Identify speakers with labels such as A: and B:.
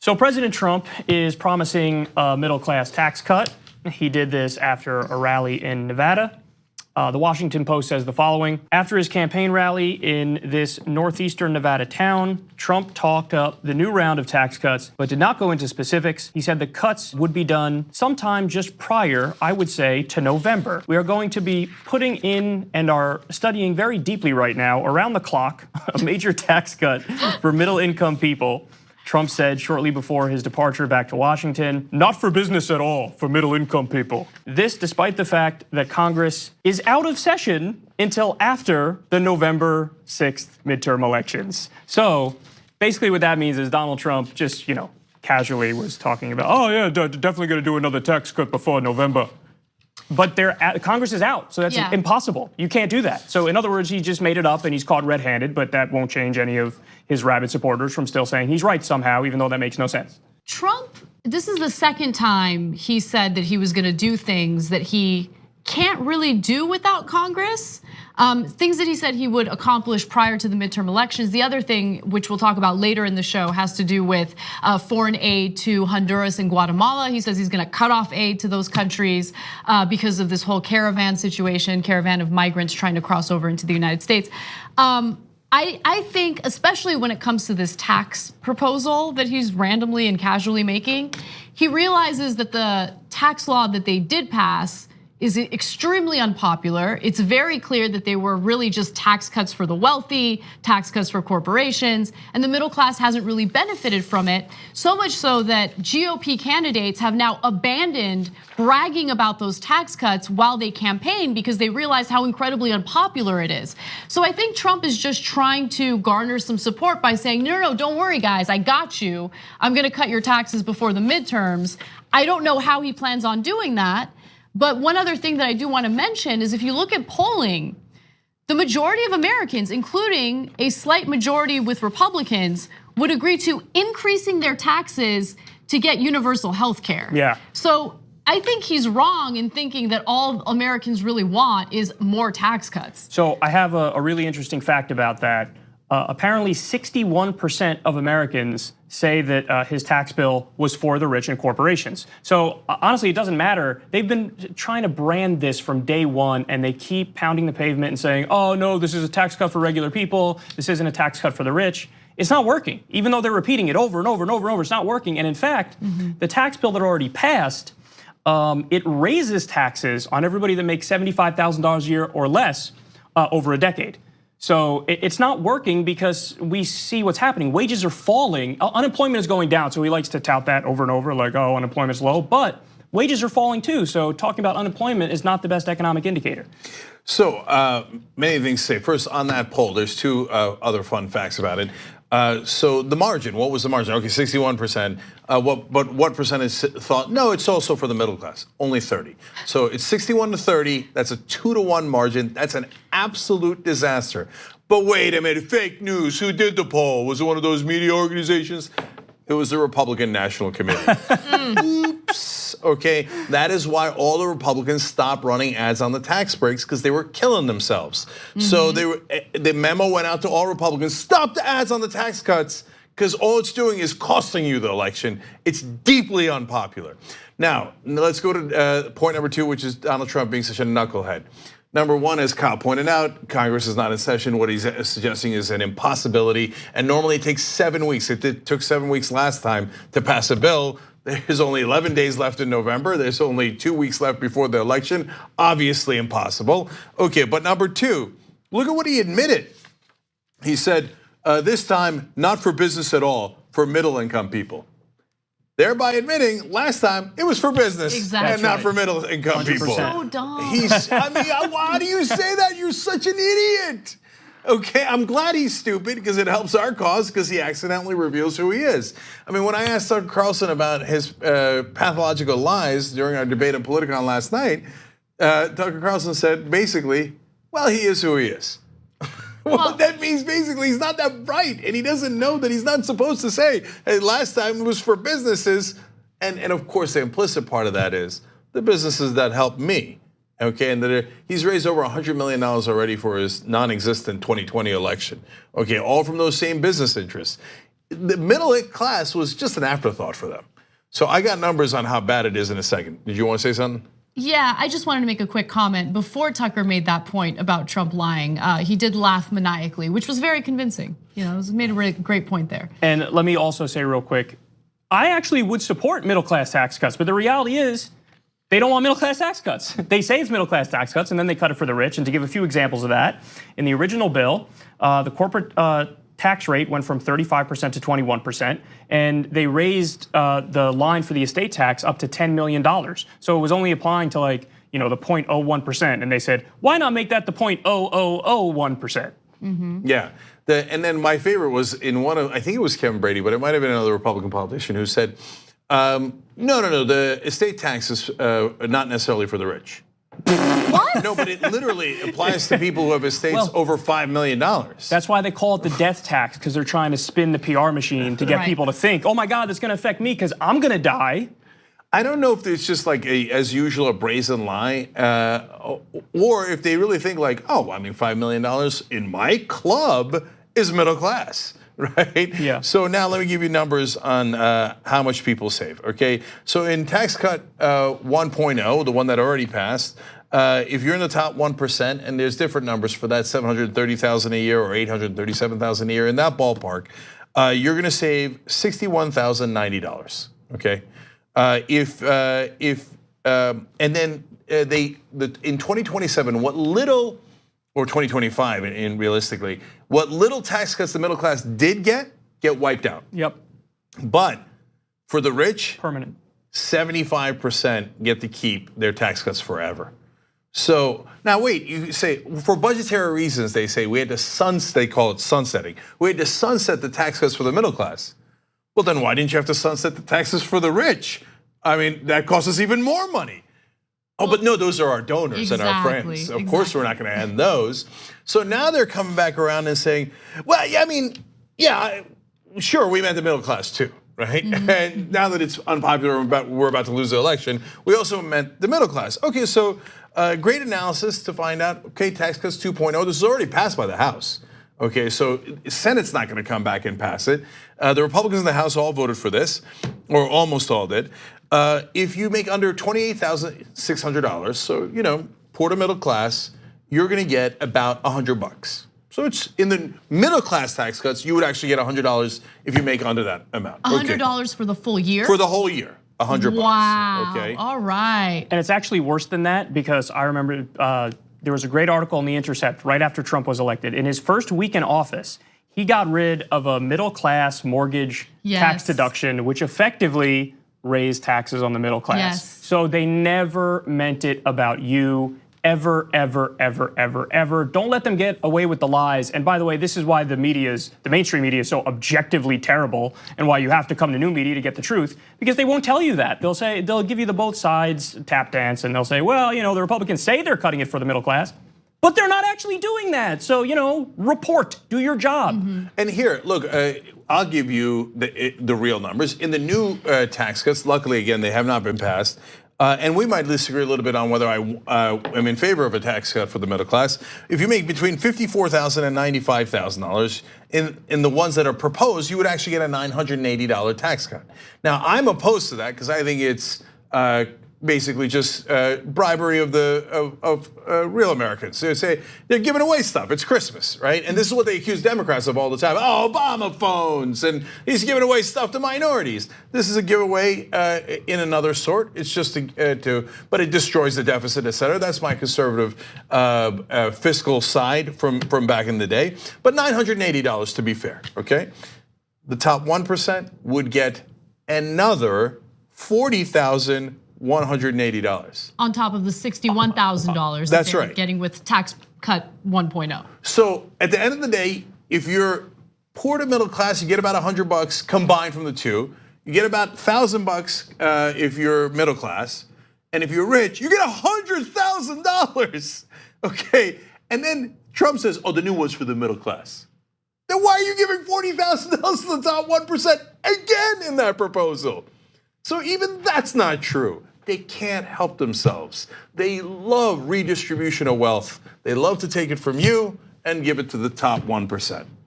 A: So President Trump is promising a middle-class tax cut. He did this after a rally in Nevada. The Washington Post says the following: after his campaign rally in this northeastern Nevada town, Trump talked up the new round of tax cuts, but did not go into specifics. He said the cuts would be done sometime just prior, I would say, to November. We are going to be putting in and are studying very deeply right now, around the clock, a major tax cut for middle-income people. Trump said shortly before his departure back to Washington, not for business at all, for middle-income people. This despite the fact that Congress is out of session until after the November 6th midterm elections. So basically what that means is Donald Trump just, casually was talking about, oh yeah, definitely gonna do another tax cut before November. But Congress is out, so that's impossible. You can't do that. So in other words, he just made it up and he's caught red-handed, but that won't change any of his rabid supporters from still saying he's right somehow, even though that makes no sense.
B: Trump, this is the second time he said that he was gonna do things that he can't really do without Congress. Things that he said he would accomplish prior to the midterm elections. The other thing, which we'll talk about later in the show, has to do with foreign aid to Honduras and Guatemala. He says he's gonna cut off aid to those countries because of this whole caravan situation, caravan of migrants trying to cross over into the United States. I think, especially when it comes to this tax proposal that he's randomly and casually making, he realizes that the tax law that they did pass is extremely unpopular. It's very clear that they were really just tax cuts for the wealthy, tax cuts for corporations, and the middle class hasn't really benefited from it. So much so that GOP candidates have now abandoned bragging about those tax cuts while they campaign because they realize how incredibly unpopular it is. So I think Trump is just trying to garner some support by saying, no, don't worry guys, I got you. I'm gonna cut your taxes before the midterms. I don't know how he plans on doing that. But one other thing that I do want to mention is if you look at polling, the majority of Americans, including a slight majority with Republicans, would agree to increasing their taxes to get universal health care.
A: Yeah.
B: So I think he's wrong in thinking that all Americans really want is more tax cuts.
A: So I have a really interesting fact about that. Apparently 61% of Americans say that his tax bill was for the rich and corporations. So honestly, it doesn't matter. They've been trying to brand this from day one and they keep pounding the pavement and saying, oh no, this is a tax cut for regular people. This isn't a tax cut for the rich. It's not working. Even though they're repeating it over and over and over and over, it's not working. And in fact, the tax bill that already passed, it raises taxes on everybody that makes $75,000 a year or less over a decade. So it's not working because we see what's happening. Wages are falling, unemployment is going down. So he likes to tout that over and over like, oh, unemployment's low, but wages are falling too. So talking about unemployment is not the best economic indicator.
C: So many things to say. First, on that poll, there's two other fun facts about it. So the margin, what was the margin? Okay, 61%. But what percentage thought, no, it's also for the middle class? Only 30. So it's 61 to 30, that's a 2-to-1 margin. That's an absolute disaster. But wait a minute, fake news, who did the poll? Was it one of those media organizations? It was the Republican National Committee. Oops, okay. That is why all the Republicans stopped running ads on the tax breaks because they were killing themselves. So the memo went out to all Republicans, stop the ads on the tax cuts because all it's doing is costing you the election. It's deeply unpopular. Now, let's go to point number 2, which is Donald Trump being such a knucklehead. Number 1, as Kyle pointed out, Congress is not in session. What he's suggesting is an impossibility. And normally it takes 7 weeks. It took 7 weeks last time to pass a bill. There's only 11 days left in November. There's only 2 weeks left before the election. Obviously impossible. Okay, but number 2, look at what he admitted. He said, this time, not for business at all, for middle income people. Thereby admitting last time it was for business and not for middle income 100%. People.
B: So dumb.
C: Why do you say that? You're such an idiot. Okay, I'm glad he's stupid because it helps our cause because he accidentally reveals who he is. I mean, when I asked Tucker Carlson about his pathological lies during our debate on Politicon last night, Tucker Carlson said basically, well, he is who he is. Well, that means basically he's not that bright and he doesn't know that he's not supposed to say, hey, last time it was for businesses. And of course, the implicit part of that is the businesses that helped me. Okay, and that he's raised over $100 million already for his non-existent 2020 election. Okay, all from those same business interests. the middle class was just an afterthought for them. So I got numbers on how bad it is in a second. Did you want to say something?
B: Yeah, I just wanted to make a quick comment. Before Tucker made that point about Trump lying, he did laugh maniacally, which was very convincing. You know, it made a really great point there.
A: And let me also say real quick, I actually would support middle-class tax cuts, but the reality is they don't want middle-class tax cuts. They say it's middle-class tax cuts, and then they cut it for the rich. And to give a few examples of that, in the original bill, the corporate tax rate went from 35% to 21%, and they raised the line for the estate tax up to $10 million. So it was only applying to the 0.01%, and they said, why not make that the 0.0001%?
C: Yeah, and then my favorite was in one of, I think it was Kevin Brady, but it might have been another Republican politician who said, no, the estate tax is not necessarily for the rich.
B: What?
C: No, but it literally applies to people who have estates over $5 million.
A: That's why they call it the death tax, because they're trying to spin the PR machine to get people to think, oh my God, that's gonna affect me because I'm gonna die.
C: I don't know if it's just like as usual, a brazen lie, or if they really think like, oh, I mean, $5 million in my club is middle class. Right?
A: Yeah.
C: So now let me give you numbers on how much people save, okay? So in tax cut 1.0, the one that already passed, if you're in the top 1%, and there's different numbers for that, $730,000 a year or $837,000 a year, in that ballpark, you're gonna save $61,090, okay? And then in 2027, what little, or 2025 in realistically, what little tax cuts the middle class did get wiped out.
A: Yep.
C: But for the rich,
A: permanent.
C: 75% get to keep their tax cuts forever. So now wait, you say for budgetary reasons, they say we had to they call it sunsetting. We had to sunset the tax cuts for the middle class. Well, then why didn't you have to sunset the taxes for the rich? I mean, that costs us even more money. Oh, but no, those are our donors and our friends. Of course, we're not going to end those. So now they're coming back around and saying, well, yeah, I mean, yeah, sure, we meant the middle class too, right? And now that it's unpopular, we're about to lose the election, we also meant the middle class. Okay, so great analysis to find out, okay, tax cuts 2.0, this is already passed by the House. Okay, so Senate's not going to come back and pass it. The Republicans in the House all voted for this, or almost all did. If you make under $28,600, so poor to middle class, you're going to get about $100. So it's in the middle class tax cuts, you would actually get $100 if you make under that amount.
B: $100 for the full year?
C: For the whole year, $100.
B: Wow.
C: Okay.
B: All right.
A: And it's actually worse than that, because I remember there was a great article in The Intercept right after Trump was elected. In his first week in office, he got rid of a middle class mortgage tax deduction, which effectively raised taxes on the middle class.
B: Yes.
A: So they never meant it about you, ever, ever, ever, ever, ever. Don't let them get away with the lies. And by the way, this is why the mainstream media is so objectively terrible, and why you have to come to new media to get the truth, because they won't tell you that. They'll give you the both sides tap dance, and they'll say, well, the Republicans say they're cutting it for the middle class, but they're not actually doing that. So, report, do your job.
C: And here, look, I'll give you the real numbers. In the new tax cuts, luckily, again, they have not been passed. And we might disagree a little bit on whether I am in favor of a tax cut for the middle class. If you make between $54,000 and $95,000, in the ones that are proposed, you would actually get a $980 tax cut. Now, I'm opposed to that because I think it's basically just bribery of real Americans. They say they're giving away stuff. It's Christmas, right? And this is what they accuse Democrats of all the time. Oh, Obama phones, and he's giving away stuff to minorities. This is a giveaway in another sort. It's just but it destroys the deficit, et cetera. That's my conservative fiscal side from back in the day. But $980 to be fair, okay? The top 1% would get another $40,180.
B: On top of the $61,000
C: That's
B: they're
C: right.
B: getting with tax cut 1.0.
C: So at the end of the day, if you're poor to middle class, you get about $100 combined from the two. You get about $1,000 if you're middle class, and if you're rich, you get $100,000. Okay, and then Trump says, "Oh, the new one's for the middle class." Then why are you giving $40,000 to the top 1% again in that proposal? So even that's not true. They can't help themselves. They love redistribution of wealth. They love to take it from you and give it to the top 1%.